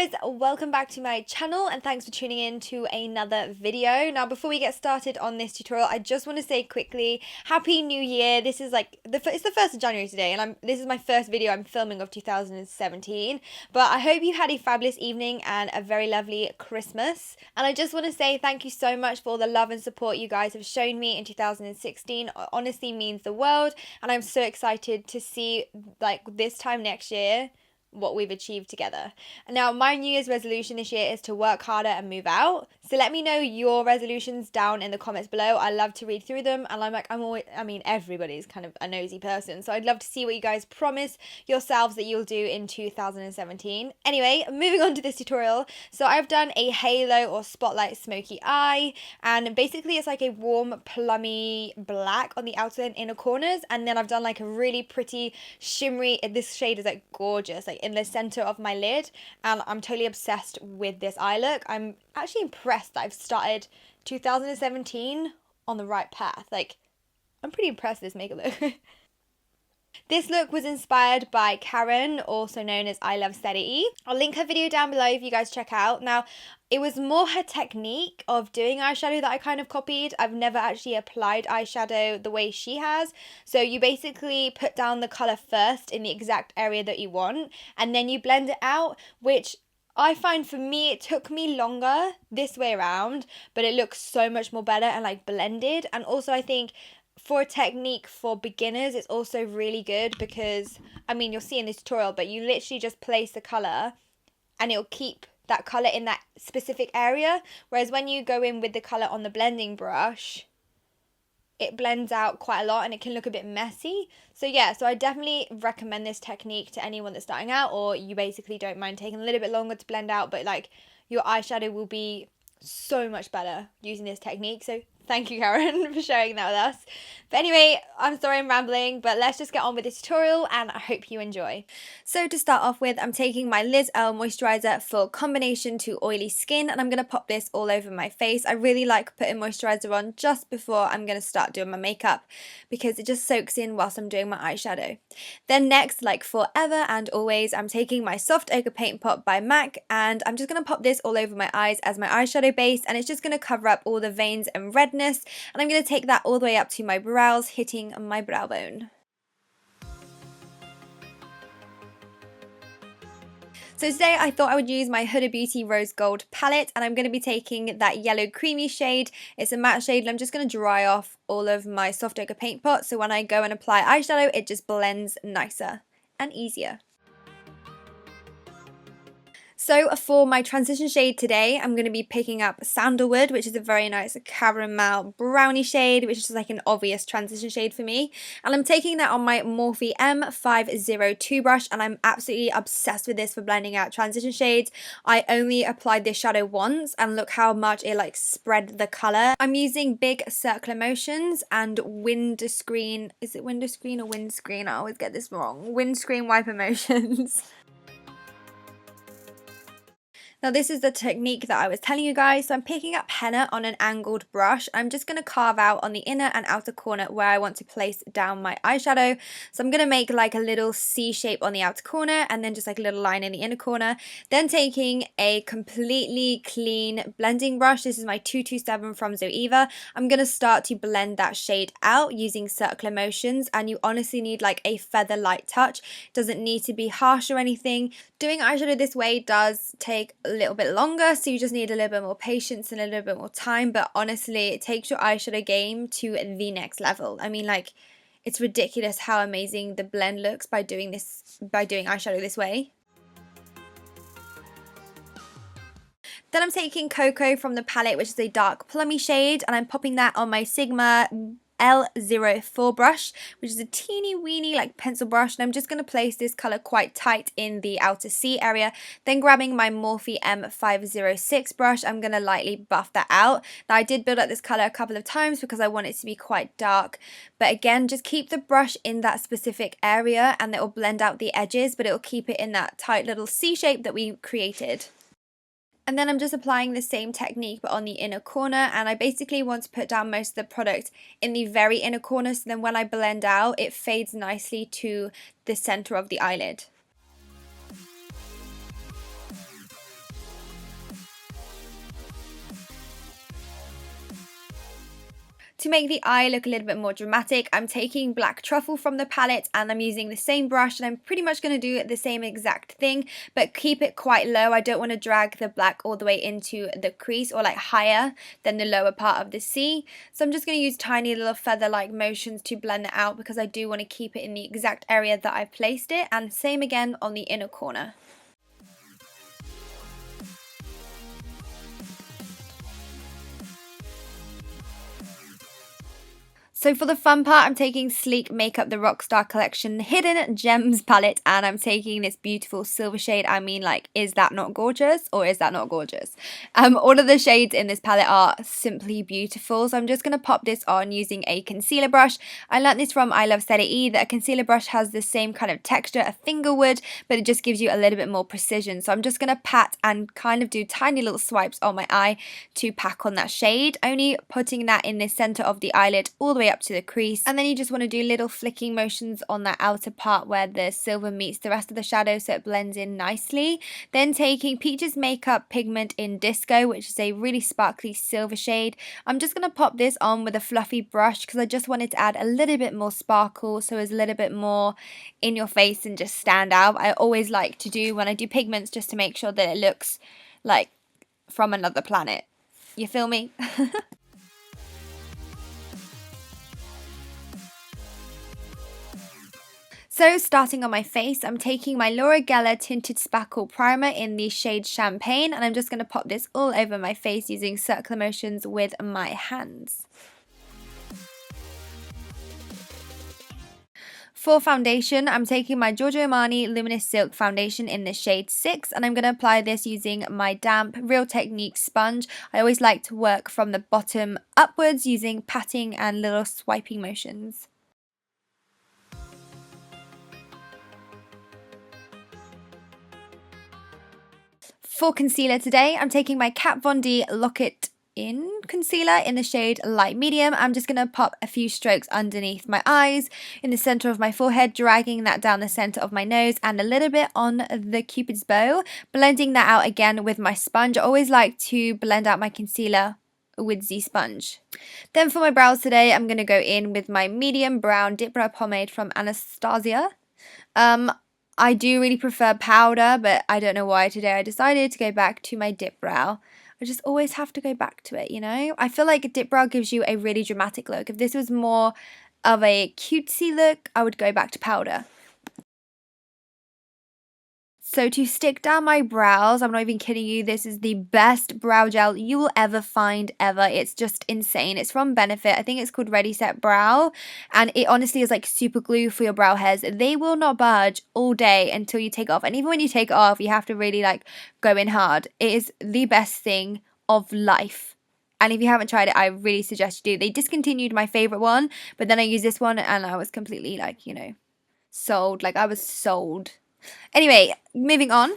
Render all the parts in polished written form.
guys, welcome back to my channel and thanks for tuning in to another video. Now before we get started on this tutorial, I just want to say quickly, Happy New Year. This is like, it's the 1st of January today and this is my first video I'm filming of 2017. But I hope you had a fabulous evening and a very lovely Christmas. And I just want to say thank you so much for all the love and support you guys have shown me in 2016. It honestly means the world and I'm so excited to see like this time next year what we've achieved together. Now my New Year's resolution this year is to work harder and move out. So let me know your resolutions down in the comments below. I love to read through them and everybody's kind of a nosy person, so I'd love to see what you guys promise yourselves that you'll do in 2017. Anyway, moving on to this tutorial. So I've done a halo or spotlight smoky eye, and basically it's like a warm plummy black on the outer and inner corners, and then I've done like a really pretty shimmery, this shade is like gorgeous, like in the center of my lid, and I'm totally obsessed with this eye look. I'm actually impressed that I've started 2017 on the right path. Like, I'm pretty impressed with this makeup look. This look was inspired by Karen, also known as I Love Steady. I'll link her video down below if you guys check out. Now, it was more her technique of doing eyeshadow that I kind of copied. I've never actually applied eyeshadow the way she has. So you basically put down the colour first in the exact area that you want, and then you blend it out, which I find for me, it took me longer this way around, but it looks so much more better and like blended. And also I think for a technique for beginners, it's also really good because, I mean, you'll see in this tutorial, but you literally just place the colour and it'll keep that colour in that specific area. Whereas when you go in with the colour on the blending brush, it blends out quite a lot and it can look a bit messy. So yeah, so I definitely recommend this technique to anyone that's starting out, or you basically don't mind taking a little bit longer to blend out, but like your eyeshadow will be so much better using this technique. So thank you, Karen, for sharing that with us. But anyway, I'm sorry I'm rambling, but let's just get on with this tutorial and I hope you enjoy. So to start off with, I'm taking my Liz Earl moisturiser for combination to oily skin, and I'm going to pop this all over my face. I really like putting moisturiser on just before I'm going to start doing my makeup because it just soaks in whilst I'm doing my eyeshadow. Then next, like forever and always, I'm taking my Soft Ochre Paint Pot by MAC, and I'm just going to pop this all over my eyes as my eyeshadow base, and it's just going to cover up all the veins and red. And I'm going to take that all the way up to my brows, hitting my brow bone. So today I thought I would use my Huda Beauty Rose Gold palette, and I'm going to be taking that yellow creamy shade. It's a matte shade and I'm just going to dry off all of my Soft Ochre Paint Pot, so when I go and apply eyeshadow it just blends nicer and easier. So for my transition shade today, I'm going to be picking up Sandalwood, which is a very nice caramel brownie shade, which is just like an obvious transition shade for me. And I'm taking that on my Morphe M510 brush, and I'm absolutely obsessed with this for blending out transition shades. I only applied this shadow once, and look how much it like spread the colour. I'm using big circular motions and windscreen, is it windscreen or windscreen? I always get this wrong. Windscreen wiper motions. Now this is the technique that I was telling you guys. So I'm picking up henna on an angled brush. I'm just going to carve out on the inner and outer corner where I want to place down my eyeshadow. So I'm going to make like a little C shape on the outer corner and then just like a little line in the inner corner. Then taking a completely clean blending brush, this is my 227 from Zoeva, I'm going to start to blend that shade out using circular motions, and you honestly need like a feather light touch. It doesn't need to be harsh or anything. Doing eyeshadow this way does take a little bit longer, so you just need a little bit more patience and a little bit more time, but honestly it takes your eyeshadow game to the next level. I mean, like, it's ridiculous how amazing the blend looks by doing eyeshadow this way. Then I'm taking Cocoa from the palette, which is a dark plummy shade, and I'm popping that on my Sigma L04 brush, which is a teeny weeny like pencil brush, and I'm just going to place this colour quite tight in the outer C area. Then grabbing my Morphe M510 brush, I'm going to lightly buff that out. Now I did build up this colour a couple of times because I want it to be quite dark, but again, just keep the brush in that specific area and it will blend out the edges, but it will keep it in that tight little C shape that we created. And then I'm just applying the same technique but on the inner corner, and I basically want to put down most of the product in the very inner corner, so then when I blend out it fades nicely to the center of the eyelid. To make the eye look a little bit more dramatic, I'm taking Black Truffle from the palette and I'm using the same brush, and I'm pretty much going to do the same exact thing, but keep it quite low. I don't want to drag the black all the way into the crease or like higher than the lower part of the C. So I'm just going to use tiny little feather-like motions to blend it out because I do want to keep it in the exact area that I've placed it, and same again on the inner corner. So for the fun part, I'm taking Sleek Makeup the Rockstar Collection Hidden Gems palette, and I'm taking this beautiful silver shade. I mean, like, is that not gorgeous, or is that not gorgeous? All of the shades in this palette are simply beautiful, so I'm just going to pop this on using a concealer brush. I learned this from I Love Serie that a concealer brush has the same kind of texture a finger would, but it just gives you a little bit more precision. So I'm just going to pat and kind of do tiny little swipes on my eye to pack on that shade, only putting that in the center of the eyelid all the way up to the crease, and then you just want to do little flicking motions on that outer part where the silver meets the rest of the shadow so it blends in nicely. Then taking Peaches Makeup Pigment in Disco, which is a really sparkly silver shade, I'm just going to pop this on with a fluffy brush because I just wanted to add a little bit more sparkle, so it's a little bit more in your face and just stand out. I always like to do when I do pigments just to make sure that it looks like from another planet. You feel me? So starting on my face, I'm taking my Laura Geller Tinted Spackle Primer in the shade Champagne, and I'm just going to pop this all over my face using circular motions with my hands. For foundation, I'm taking my Giorgio Armani Luminous Silk Foundation in the shade 6, and I'm going to apply this using my damp Real Technique sponge. I always like to work from the bottom upwards using patting and little swiping motions. For concealer today, I'm taking my Kat Von D Lock It In concealer in the shade Light Medium. I'm just going to pop a few strokes underneath my eyes, in the center of my forehead, dragging that down the center of my nose and a little bit on the Cupid's bow, blending that out again with my sponge. I always like to blend out my concealer with the sponge. Then for my brows today, I'm going to go in with my medium brown Dipbrow pomade from Anastasia. I do really prefer powder, but I don't know why today I decided to go back to my Dipbrow. I just always have to go back to it, you know? I feel like Dipbrow gives you a really dramatic look. If this was more of a cutesy look, I would go back to powder. So to stick down my brows, I'm not even kidding you, this is the best brow gel you will ever find ever. It's just insane. It's from Benefit. I think it's called Ready Set Brow, and it honestly is like super glue for your brow hairs. They will not budge all day until you take it off, and even when you take it off, you have to really like go in hard. It is the best thing of life. And if you haven't tried it, I really suggest you do. They discontinued my favorite one, but then I used this one and I was completely like, you know, sold. Like I was sold. Anyway, moving on.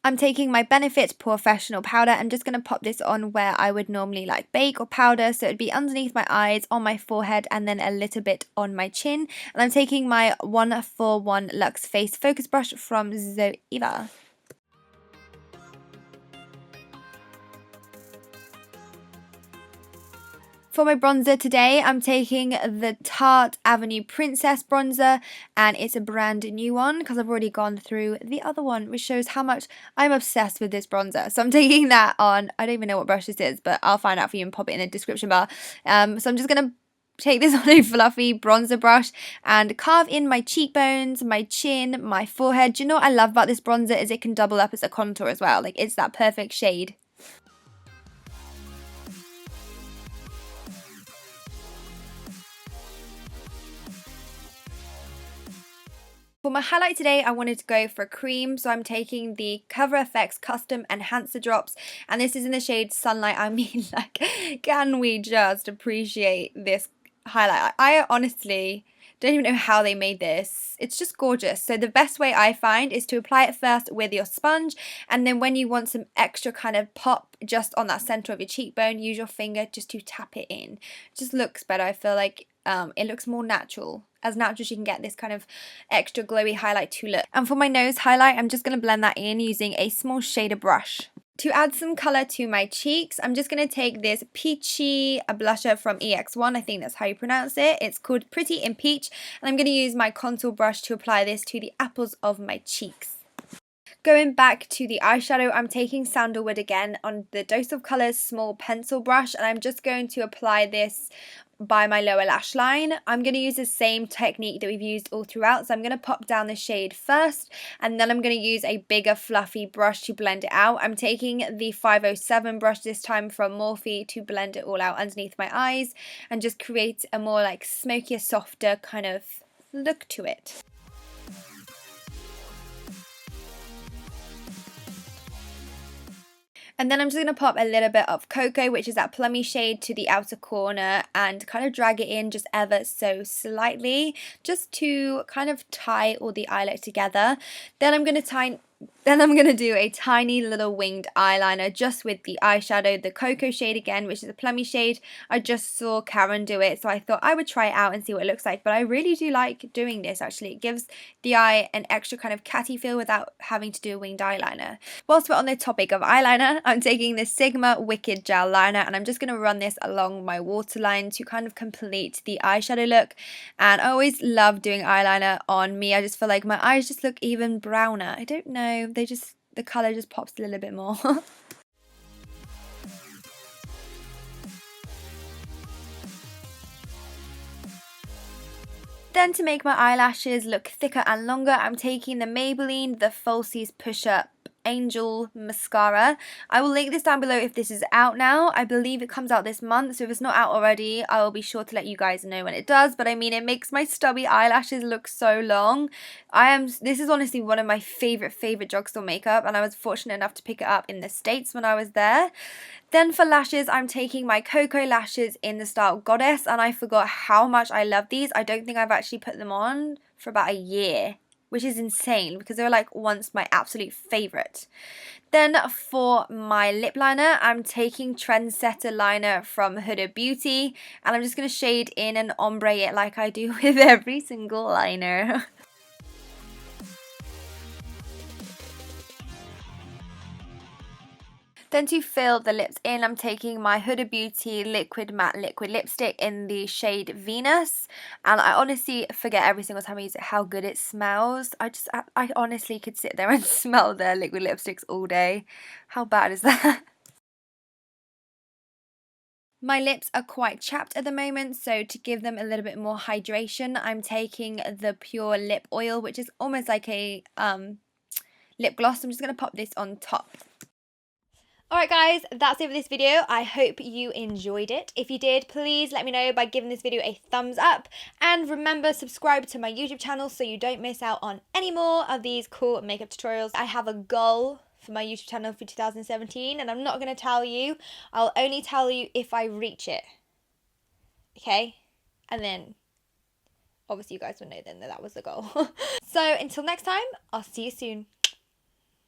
I'm taking my Benefit Porefessional powder. I'm just going to pop this on where I would normally like bake or powder. So it'd be underneath my eyes, on my forehead, and then a little bit on my chin. And I'm taking my 141 Luxe Face Focus Brush from Zoeva. For my bronzer today, I'm taking the Tarte Avenue Princess bronzer, and it's a brand new one because I've already gone through the other one, which shows how much I'm obsessed with this bronzer. So I'm taking that on, I don't even know what brush this is, but I'll find out for you and pop it in the description bar. So I'm just going to take this on a fluffy bronzer brush and carve in my cheekbones, my chin, my forehead. Do you know what I love about this bronzer is it can double up as a contour as well. Like it's that perfect shade. For my highlight today, I wanted to go for a cream, so I'm taking the Cover FX Custom Enhancer Drops, and this is in the shade Sunlight. I mean, like, can we just appreciate this highlight? I honestly don't even know how they made this. It's just gorgeous. So the best way I find is to apply it first with your sponge, and then when you want some extra kind of pop just on that center of your cheekbone, use your finger just to tap it in. It just looks better. I feel like it looks more natural. As natural as you can get this kind of extra glowy highlight to look. And for my nose highlight, I'm just going to blend that in using a small shader brush. To add some colour to my cheeks, I'm just going to take this peachy blusher from EX1, I think that's how you pronounce it. It's called Pretty in Peach, and I'm going to use my contour brush to apply this to the apples of my cheeks. Going back to the eyeshadow, I'm taking Sandalwood again on the Dose of Colours small pencil brush, and I'm just going to apply this by my lower lash line. I'm going to use the same technique that we've used all throughout, so I'm going to pop down the shade first, and then I'm going to use a bigger fluffy brush to blend it out. I'm taking the 507 brush this time from Morphe to blend it all out underneath my eyes and just create a more like smokier, softer kind of look to it. And then I'm just going to pop a little bit of Cocoa, which is that plummy shade, to the outer corner and kind of drag it in just ever so slightly, just to kind of tie all the eyelid together. Then I'm going to do a tiny little winged eyeliner just with the eyeshadow, the Cocoa shade again, which is a plummy shade. I just saw Karen do it, so I thought I would try it out and see what it looks like. But I really do like doing this, actually. It gives the eye an extra kind of catty feel without having to do a winged eyeliner. Whilst we're on the topic of eyeliner, I'm taking the Sigma Wicked Gel Liner, and I'm just going to run this along my waterline to kind of complete the eyeshadow look. And I always love doing eyeliner on me. I just feel like my eyes just look even browner. I don't know. The colour just pops a little bit more. Then to make my eyelashes look thicker and longer, I'm taking the Maybelline The Falsies Push Up Angel Mascara. I will link this down below if this is out now. I believe it comes out this month, so if it's not out already, I will be sure to let you guys know when it does. But I mean, it makes my stubby eyelashes look so long. This is honestly one of my favorite drugstore makeup, and I was fortunate enough to pick it up in the States when I was there. Then for lashes, I'm taking my Cocoa lashes in the style Goddess, and I forgot how much I love these. I don't think I've actually put them on for about a year, which is insane because they were like once my absolute favourite. Then for my lip liner, I'm taking Trendsetter liner from Huda Beauty, and I'm just going to shade in and ombre it like I do with every single liner. Then to fill the lips in, I'm taking my Huda Beauty Liquid Matte Liquid Lipstick in the shade Venus. And I honestly forget every single time I use it how good it smells. I honestly could sit there and smell their liquid lipsticks all day. How bad is that? My lips are quite chapped at the moment, so to give them a little bit more hydration, I'm taking the Pure Lip Oil, which is almost like a lip gloss. I'm just going to pop this on top. Alright guys, that's it for this video. I hope you enjoyed it. If you did, please let me know by giving this video a thumbs up. And remember, subscribe to my YouTube channel so you don't miss out on any more of these cool makeup tutorials. I have a goal for my YouTube channel for 2017, and I'm not going to tell you. I'll only tell you if I reach it. Okay? And then, obviously you guys will know then that that was the goal. So until next time, I'll see you soon.